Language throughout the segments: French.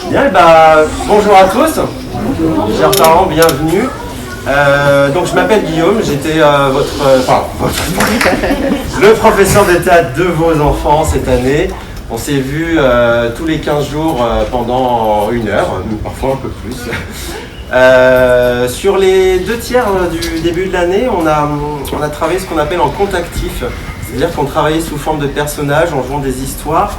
Bien, bonjour à tous, chers parents, bienvenue. Donc je m'appelle Guillaume, j'étais le professeur de théâtre de vos enfants cette année. On s'est vu tous les 15 jours pendant 1 heure, parfois un peu plus. Sur les 2 tiers du début de l'année, on a travaillé ce qu'on appelle en contactif, c'est-à-dire qu'on travaillait sous forme de personnages en jouant des histoires.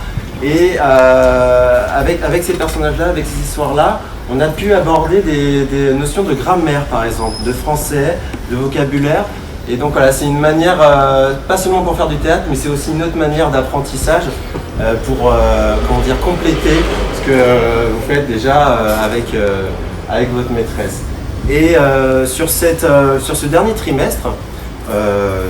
Et avec ces personnages-là, avec ces histoires-là, on a pu aborder des notions de grammaire, par exemple, de français, de vocabulaire. Et donc voilà, c'est une manière, pas seulement pour faire du théâtre, mais c'est aussi une autre manière d'apprentissage pour compléter ce que vous faites déjà avec votre maîtresse. Et sur ce dernier trimestre,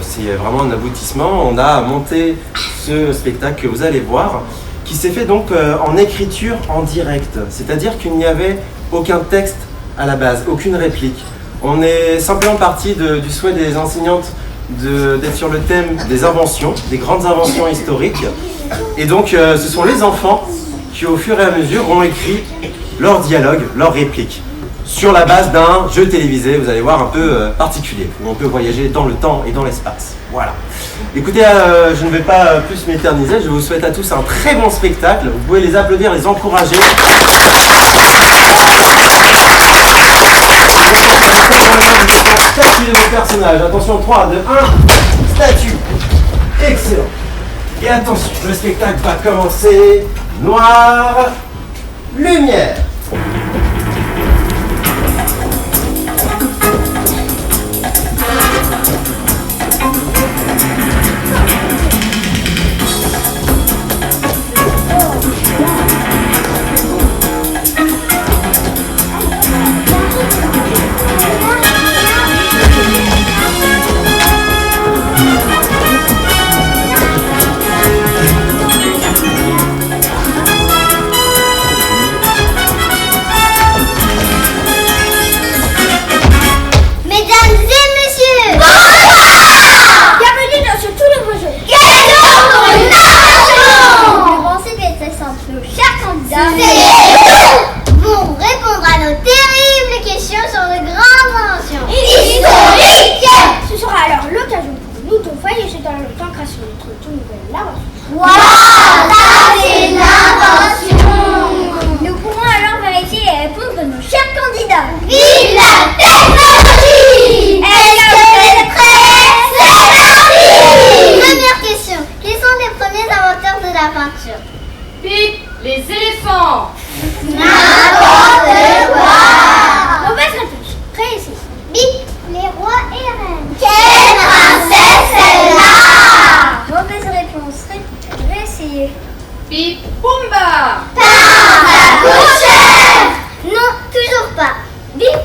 c'est vraiment un aboutissement, on a monté ce spectacle que vous allez voir, qui s'est fait donc en écriture en direct, c'est-à-dire qu'il n'y avait aucun texte à la base, aucune réplique. On est simplement parti du souhait des enseignantes d'être sur le thème des inventions, des grandes inventions historiques. Et donc ce sont les enfants qui au fur et à mesure ont écrit leurs dialogues, leurs répliques, sur la base d'un jeu télévisé, vous allez voir, un peu particulier, où on peut voyager dans le temps et dans l'espace. Voilà. Écoutez, je ne vais pas plus m'éterniser, je vous souhaite à tous un très bon spectacle. Vous pouvez les applaudir, les encourager. Statuez vos personnages. Attention, 3, 2, 1, statue. Excellent. Et attention, le spectacle va commencer. Noir, lumière. Les éléphants. N'importe quoi. Mauvaise réponse. Précis. Bip, les rois et reines. Quelle princesse celle-là? Mauvaise réponse. Réessayez. Bip, Pumba. Par la coucheur. Non, toujours pas. Bip,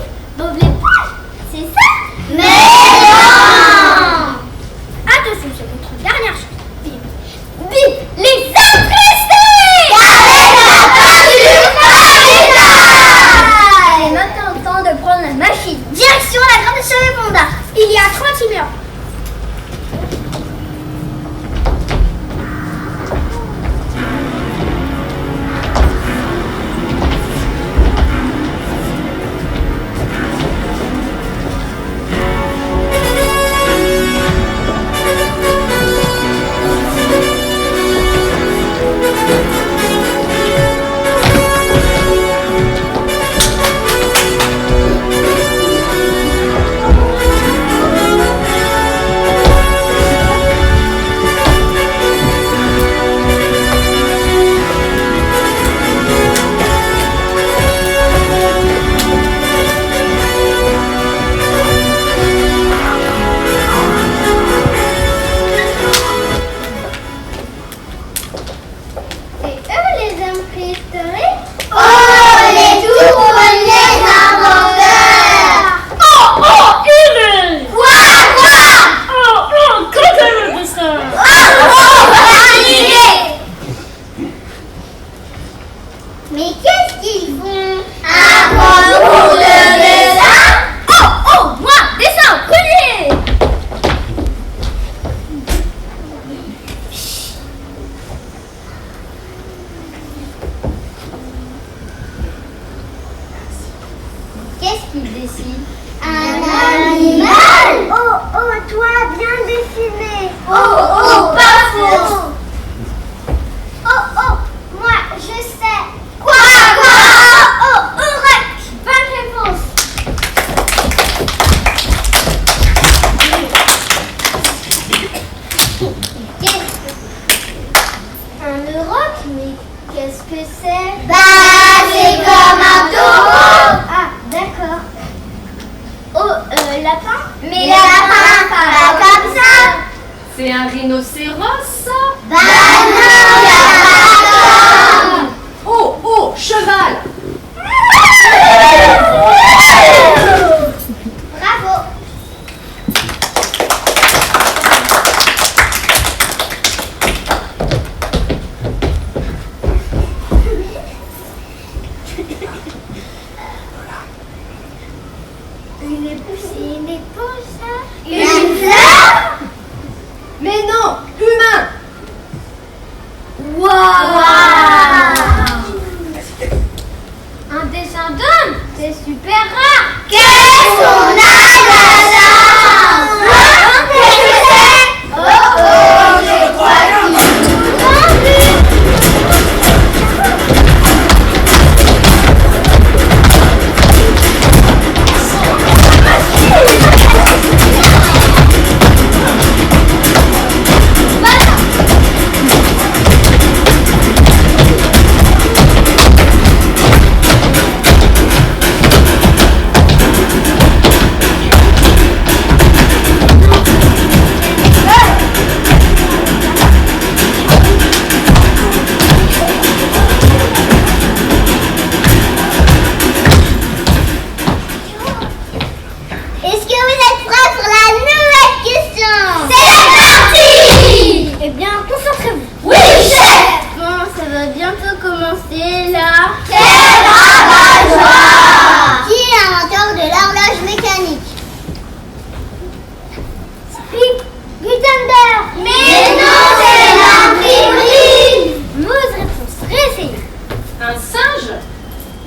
Qu'est-ce qu'il dessine? Un animal. Oh, oh, toi, bien dessiné. Oh, oh, pas faux. Oh, oh, moi, je sais. Quoi? Oh, oh, Urek. Bonne réponse. Un Urok, mais qu'est-ce que c'est? Bah, c'est comme un taureau. Ah, d'accord. Oh, lapin? Mais lapin, pas comme ça. C'est un rhinocéros? Bah non, lapin. Oh, oh, cheval! Bravo. Une éponge, ça? Une fleur? Mais non, humain! Waouh! Un dessin d'homme? C'est super rare! Qu'est-ce qu'on a la chance! Qu'est-ce que c'est? Oh oh, je crois qu'il est vendu! Est-ce que vous êtes prêts pour la nouvelle question? C'est parti! Eh bien, concentrez-vous. Oui, chef! Bon, ça va bientôt commencer, là. Quel rabat-joie! Qui est l'inventeur de l'horloge mécanique? Gutenberg! Mais non, c'est l'imprimerie! Mauvaise réponse, réessayez. Un singe?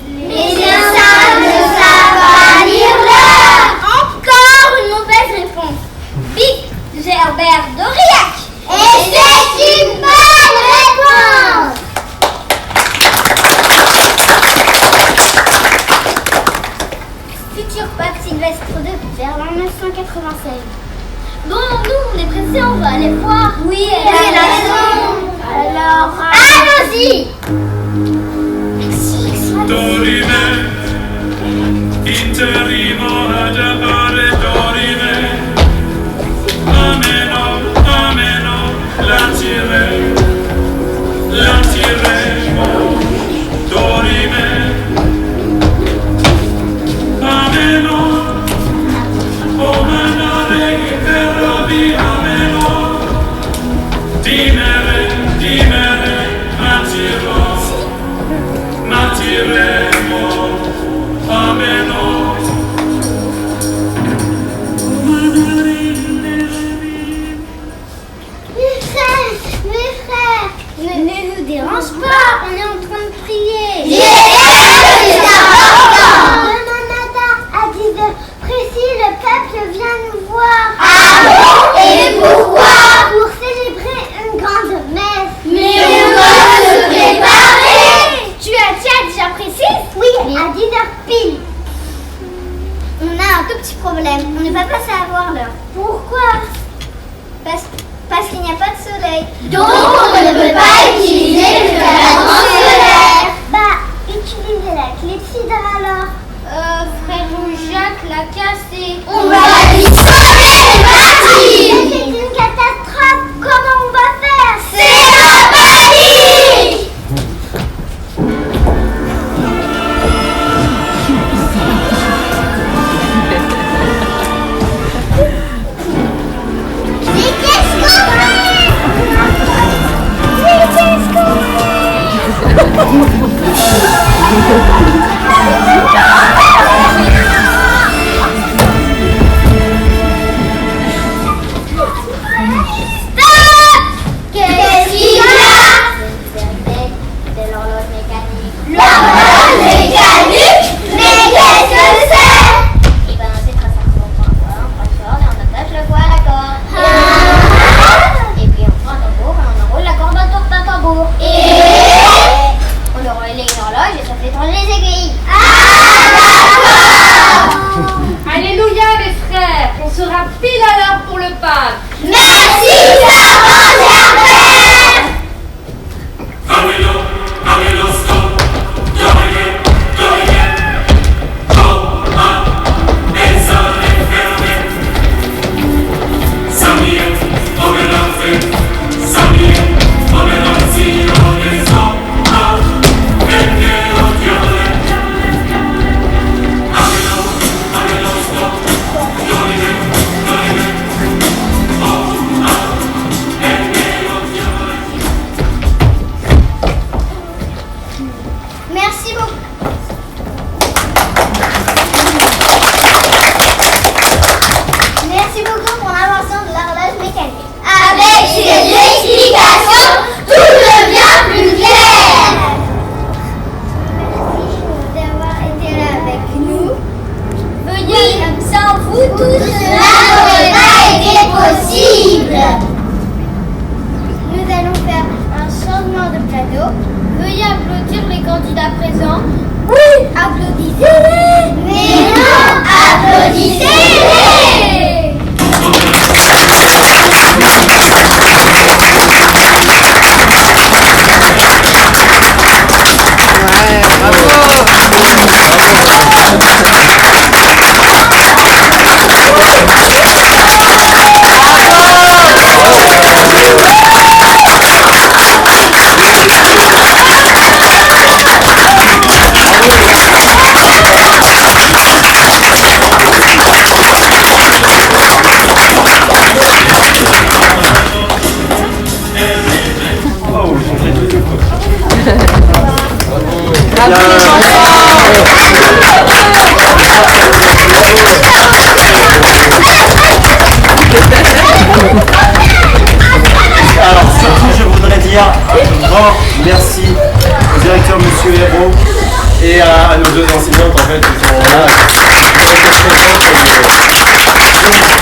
Mais les singes ne savent pas lire l'heure! Encore une mauvaise réponse. Big Gerbert d'Aurillac. Et c'est une bonne réponse. Futur pape Sylvestre II vers 1996. Bon, nous, on est pressés, on va aller voir. Oui, elle a raison. Alors, allons-y. Dorime, interimo ad appare dorime. Ameno, ameno, lantiremo, dorime. Ameno, o manare per ameno. Dimere, matiremo, ameno. Mes frères, ne nous dérange pas, on est en train de prier. Demain matin, à 10h précis, le peuple vient nous voir. Ah bon? Et pourquoi? Pour célébrer une grande messe. Mais on doit se préparer. Tu as déjà précis? Oui, à 10h pile. On a un tout petit problème, on n'est pas passé à voir l'heure. Pourquoi? Parce qu'il n'y a pas de soleil. Donc on ne peut pas utiliser le cadran solaire. Bah, utilisez la clepsydre alors. Frère Jacques l'a cassé. On va lui sauver les batteries. C'est une catastrophe. Comment on va faire? C'est la panique. Mais qu'est-ce qu'on fait? Mais qu'est-ce qu'on fait?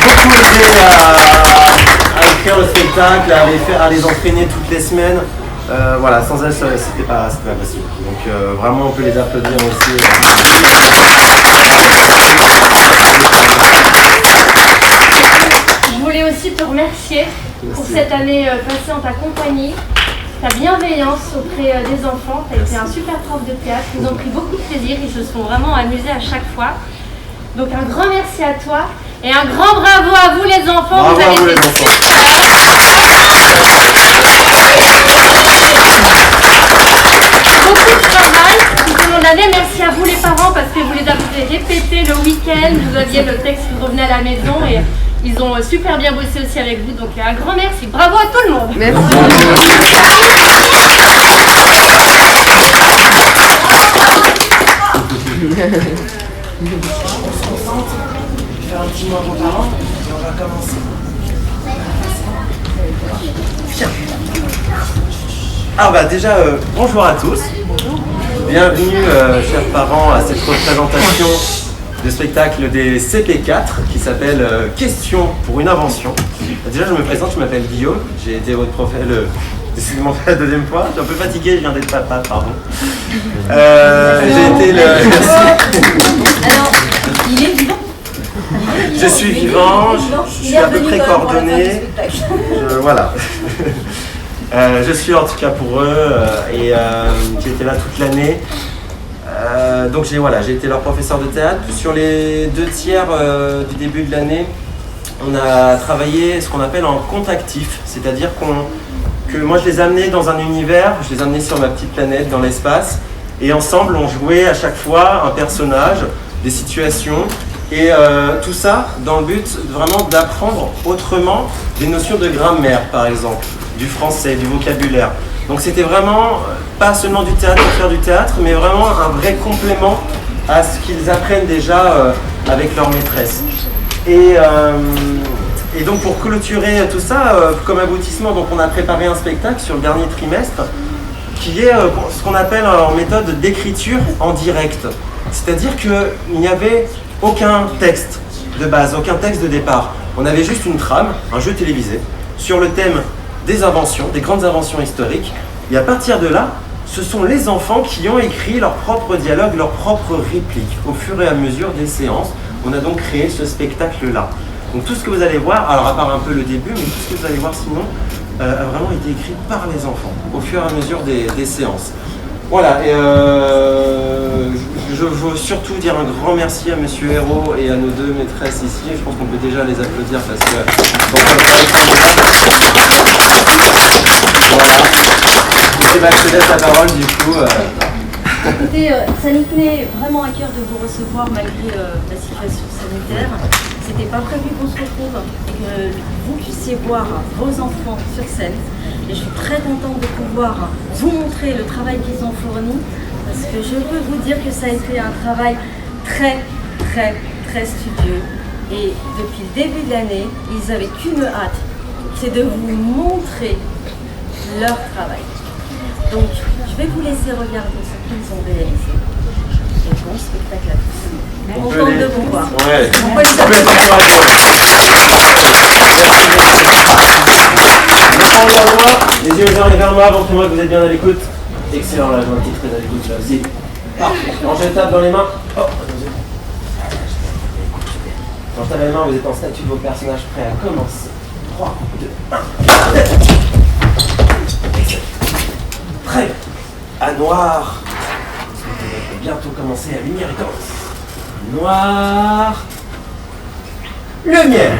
beaucoup aidé à écrire le spectacle, à les entraîner toutes les semaines. Voilà, sans elles, c'était pas possible. Donc vraiment, on peut les applaudir aussi. Je voulais aussi te remercier pour cette année passée en ta compagnie, ta bienveillance auprès des enfants. Tu as été un super prof de théâtre, ils ont pris beaucoup de plaisir, ils se sont vraiment amusés à chaque fois. Donc un grand merci à toi et un grand bravo à vous les enfants. Bravo vous avez à vous, été les enfants. beaucoup de travail tout au long de l'année. Merci à vous les parents parce que vous les avez répétés le week-end, vous aviez le texte qui revenait à la maison et ils ont super bien bossé aussi avec vous. Donc un grand merci. Bravo à tout le monde. Merci. Faire un petit mot à vos parents et on va commencer. Alors bah déjà, bonjour à tous. Bienvenue, chers parents, à cette représentation de spectacle des CP4 qui s'appelle Question pour une invention. Déjà, je me présente, je m'appelle Guillaume. J'ai été votre prof, décidément la deuxième fois. Je suis un peu fatigué, je viens d'être papa, pardon. J'ai été le... Alors, il est vivant. Je suis vivant, je suis à peu près coordonné. Voilà. Je suis en tout cas pour eux et j'ai été là toute l'année. Donc j'ai été leur professeur de théâtre. Sur les 2 tiers du début de l'année, on a travaillé ce qu'on appelle en contactif, c'est-à-dire que moi je les amenais dans un univers, je les amenais sur ma petite planète dans l'espace, et ensemble on jouait à chaque fois un personnage, des situations, et tout ça dans le but vraiment d'apprendre autrement des notions de grammaire par exemple, du français, du vocabulaire. Donc c'était vraiment pas seulement du théâtre pour faire du théâtre, mais vraiment un vrai complément à ce qu'ils apprennent déjà avec leur maîtresse. Et donc pour clôturer tout ça, comme aboutissement, donc on a préparé un spectacle sur le dernier trimestre qui est ce qu'on appelle en méthode d'écriture en direct. C'est-à-dire qu'il n'y avait aucun texte de base, aucun texte de départ. On avait juste une trame, un jeu télévisé, sur le thème des inventions, des grandes inventions historiques. Et à partir de là, ce sont les enfants qui ont écrit leurs propres dialogues, leurs propres répliques. Au fur et à mesure des séances, on a donc créé ce spectacle-là. Donc tout ce que vous allez voir, alors à part un peu le début, mais tout ce que vous allez voir sinon, a vraiment été écrit par les enfants, au fur et à mesure des séances. Voilà, et je veux surtout dire un grand merci à Monsieur Hérault et à nos 2 maîtresses ici. Je pense qu'on peut déjà les applaudir parce que... Voilà. Je te laisse la parole du coup. Écoutez, ça nous tenait vraiment à cœur de vous recevoir malgré la situation sanitaire. C'était pas prévu qu'on se retrouve et que vous puissiez voir vos enfants sur scène. Et je suis très contente de pouvoir vous montrer le travail qu'ils ont fourni parce que je peux vous dire que ça a été un travail très studieux. Et depuis le début de l'année, ils n'avaient qu'une hâte, c'est de vous montrer leur travail. Donc, je vais vous laisser regarder ce qu'ils ont réalisé. Et bon spectacle à tous. Contente de vous voir. Ouais. On peut les applaudir. Les yeux vers moi, montrez-moi que vous êtes bien à l'écoute. Excellent, là, je vois un petit très à l'écoute là aussi. Parfait. Rangez le table dans les mains. Oh, quand je tape les mains, vous êtes en statut de vos personnages prêts à commencer. 3, 2, 1. Prêt à noir. On va bientôt commencer, la lumière et commence. Noir. Lumière.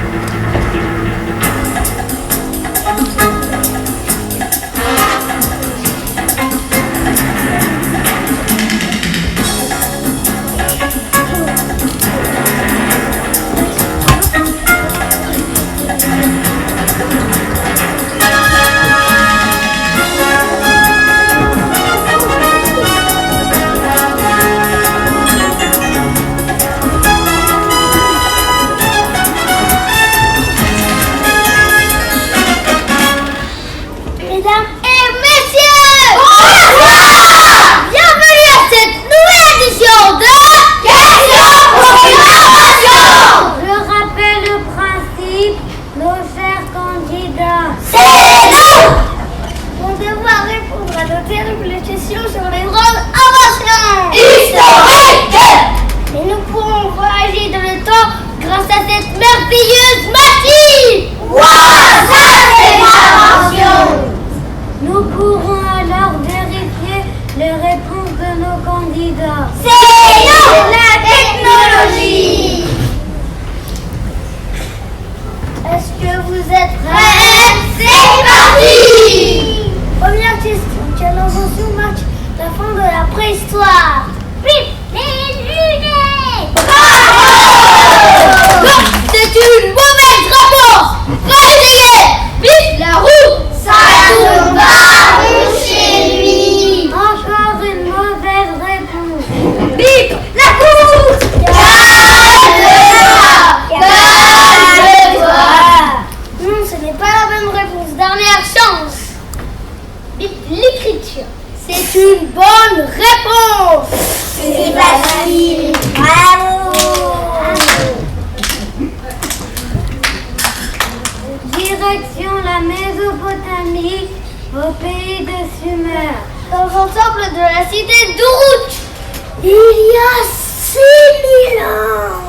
grâce à cette merveilleuse machine. Waouh, ça c'est l'invention. Nous pourrons alors vérifier les réponses de nos candidats. C'est nous, la technologie. Est-ce que vous êtes prêts? C'est parti. Première question. Quelle invention marque la fin de la préhistoire? Bip, les lunettes. Bravo. C'est une mauvaise réponse. Réveillez. Bip, la roue. Ça tourne pas chez lui. Encore une mauvaise réponse. Bip, la course. Calme-toi. Non, ce n'est pas la bonne réponse. Dernière chance. Bip, l'écriture. C'est une bonne réponse. C'est facile. Bravo. Direction la Mésopotamie, au pays de Sumer. Dans l'ensemble de la cité d'Uruk. Il y a 6000 ans.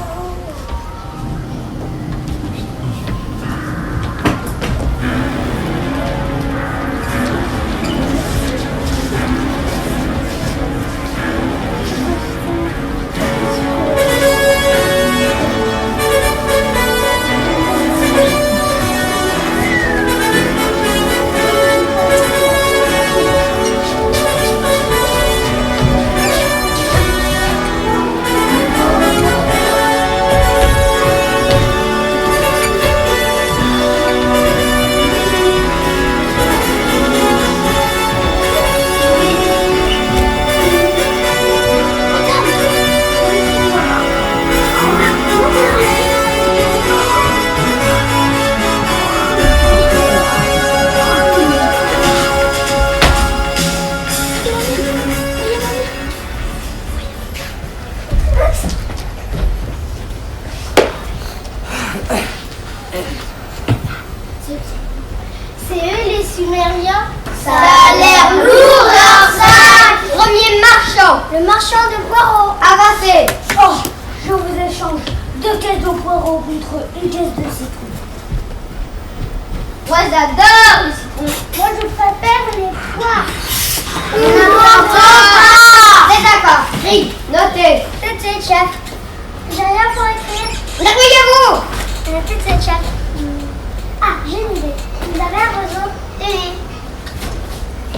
C'est eux les Sumériens? Ça a l'air lourd leur sac. Premier marchand. Le marchand de poireaux. Avancez. Oh, je vous échange 2 caisses de poireaux contre une caisse de citron. Moi j'adore le citron. Moi je préfère les poires. On n'entend pas. C'est d'accord. Gris, notez. C'est chef. J'ai rien pour écrire. Débrouillez-vous. C'est chef. Ah, j'ai une idée. Vous avez un réseau? Tenez.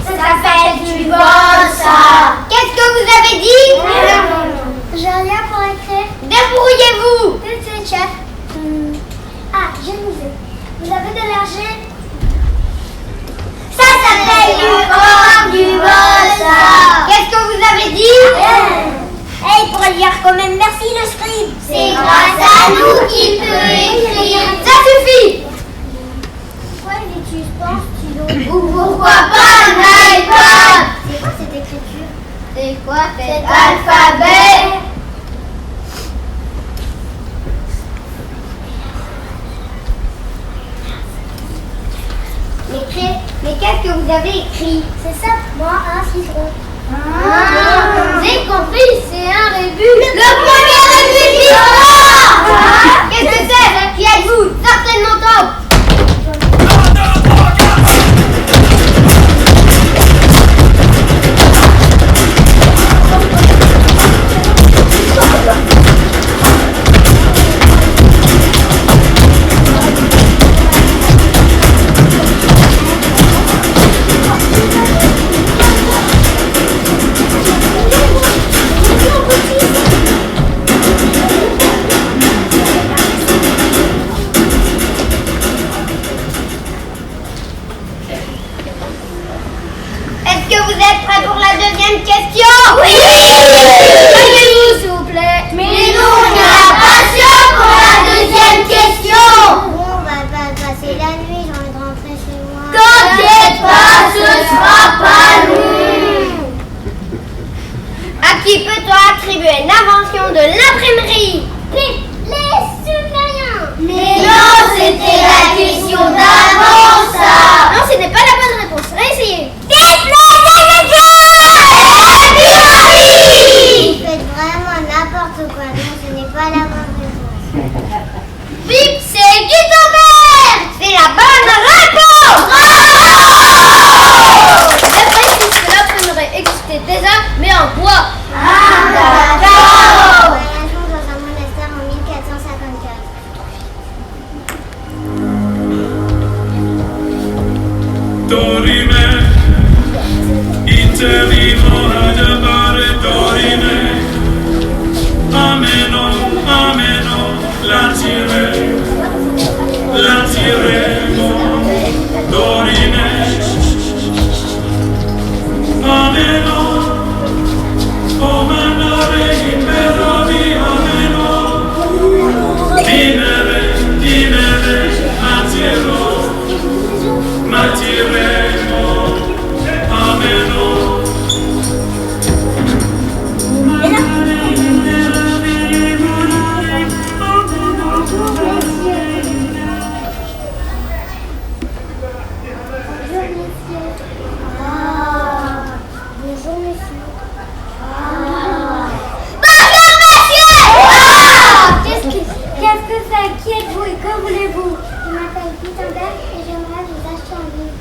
Ça s'appelle du vol, ça. Qu'est-ce que vous avez dit? J'ai rien pour écrire. Débrouillez-vous. C'est chef. Ah, j'ai une idée. Vous avez de l'argent? Ça s'appelle du vol, ça. Qu'est-ce que vous avez dit? Il pourrait lire quand même. Merci le scribe. C'est grâce à nous qu'il peut écrire. Ça suffit. Pourquoi il utilise pas un stylo? Ou pourquoi pas un iPad? C'est quoi cette écriture? C'est quoi cet alphabet? Mais qu'est-ce que vous avez écrit? C'est ça, moi, un citron. J'ai compris, c'est un rébus. Le premier rébus d'histoire. Qu'est-ce que c'est? Qui êtes-vous? Certainement top. Bip, c'est Gutenberg. C'est la bonne réponse. D'après qui cela pourrait exister déjà, mais en bois. D'accord. Voyageons dans un monastère en 1454. Dorime, intervivo ad amare dorime. Ameno, ameno, latiremo, dorime. Ameno, o mandare imperavi, ameno. Dinere, matiremo, ameno. Bonjour monsieur. Qu'est-ce que c'est? Qui êtes-vous et que voulez-vous? Je m'appelle Gutenberg et j'aimerais vous acheter un livre.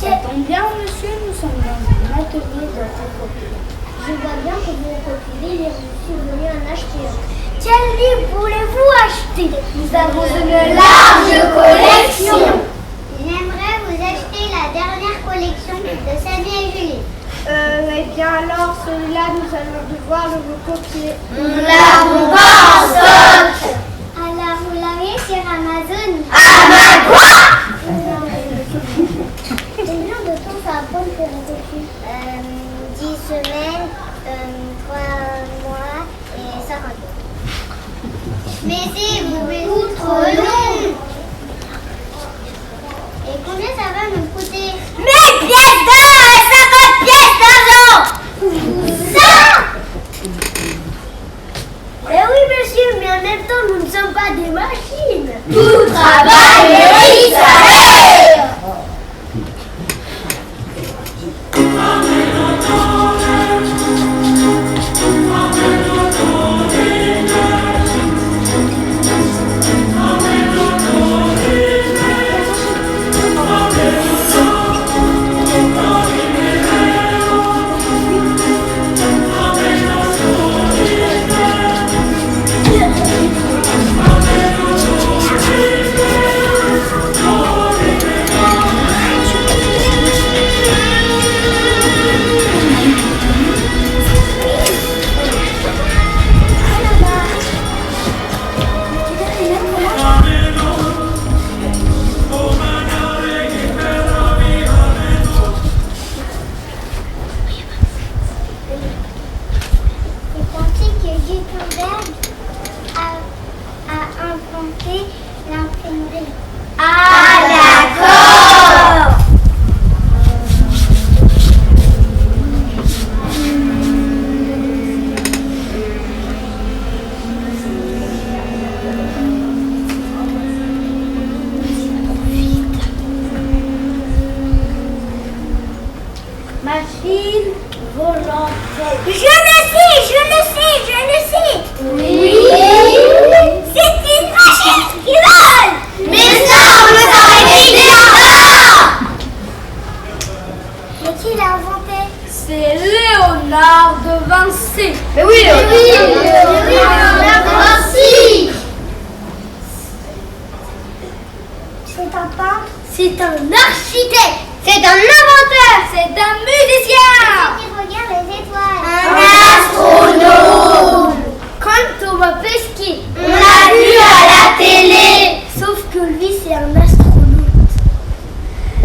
Ça tombe bien, monsieur, nous sommes dans un atelier de photocopie. Je vois bien que vous recopiez et je suis venu en acheter un. Quel livre voulez-vous acheter? Nous avons une large collection. J'aimerais vous acheter la dernière collection de Sammy et Julie. Eh bien alors, celui-là, nous allons devoir le recopier. Nous l'avons pas en stock. Alors vous l'avez sur Amazon. Combien de temps ça va prendre pour une copie? 10 semaines, 3 mois et 50 jours. Mais c'est beaucoup trop long. Et combien ça va nous coûter? 1000 pièces d'or et 50 pièces d'argent. Ça? Eh oui monsieur, mais en même temps nous ne sommes pas des machines. Tout travail mérite salaire. Machine volante. Je le sais. Oui. C'est une machine qui vole. Mais ça, on le savait déjà. Mais qui l'a inventé? C'est Léonard de Vinci. Mais oui, Léonard de Vinci. C'est un peintre. c'est un architecte, c'est un inventeur, c'est un musicien, Qui regarde les étoiles. un astronome. Comme Thomas Pesquet, On l'a vu à la télé. sauf que lui c'est un astronaute.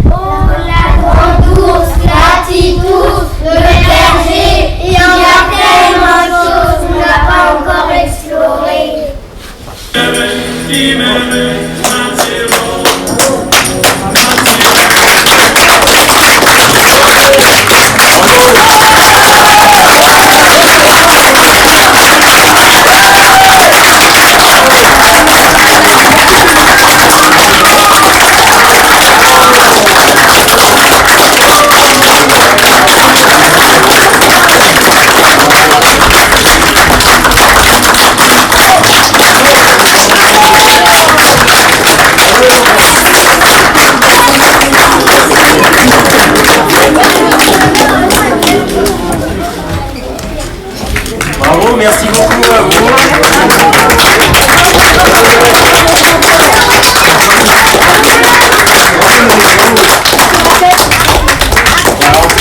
Oh la grande ours, la petite ours, le berger, il y en a tellement de choses qu'on n'a pas encore explorées.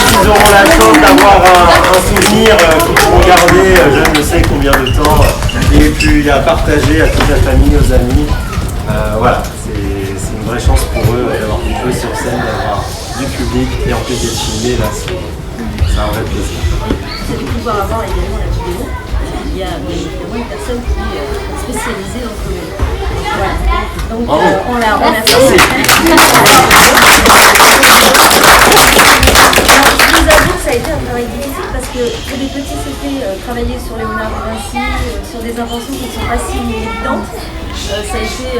Ils auront la chance d'avoir un souvenir qu'ils pourront garder je ne sais combien de temps et puis à partager à toute la famille, aux amis. Voilà, c'est une vraie chance pour eux d'avoir pu jouer sur scène, d'avoir du public et en plus d'être filmé, là c'est un vrai plaisir. Vous allez pouvoir avoir également la vidéo. Il y a évidemment une personne qui est spécialisée dans le comédie. Voilà. Donc on l'a fait. Je vous avoue que ça a été un travail difficile parce que pour des petits CP, travailler sur Léonard de Vinci, sur des inventions qui ne sont pas si évidentes, ça a été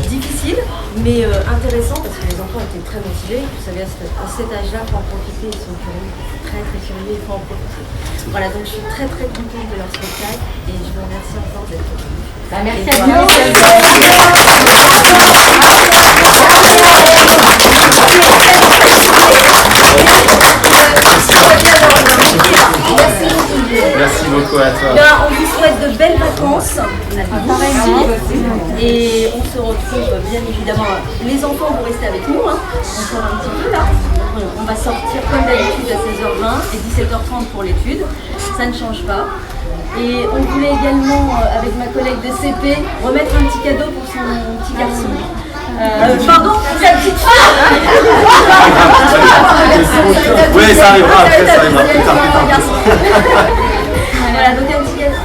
difficile mais intéressant parce que les enfants étaient très motivés. Vous savez, à cet âge-là, il faut en profiter, ils sont curieux, très curieux, il faut en profiter. Voilà, donc je suis très contente de leur spectacle et je vous remercie encore d'être venus. Merci à vous. Merci beaucoup à toi. Bien, on vous souhaite de belles vacances. Et on se retrouve bien évidemment. Les enfants vont rester avec nous, encore un petit peu là. On va sortir comme d'habitude à 16h20 et 17h30 pour l'étude. Ça ne change pas. Et on voulait également, avec ma collègue de CP, remettre un petit cadeau pour son petit garçon. Pardon, sa petite fille. Oui, ça arrivera après, ça arrivera plus tard. Voilà, donc un petit cadeau.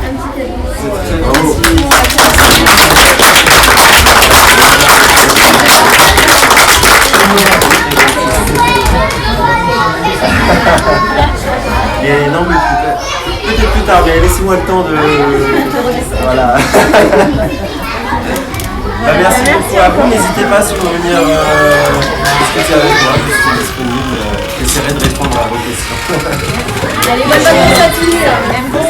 Et non, mais peut-être plus tard, mais laissez-moi le temps de... Voilà. Merci beaucoup à vous, n'hésitez pas si vous voulez venir discuter avec moi, je suis disponible, j'essaierai de répondre à vos questions. Allez, bonne vacances à tous.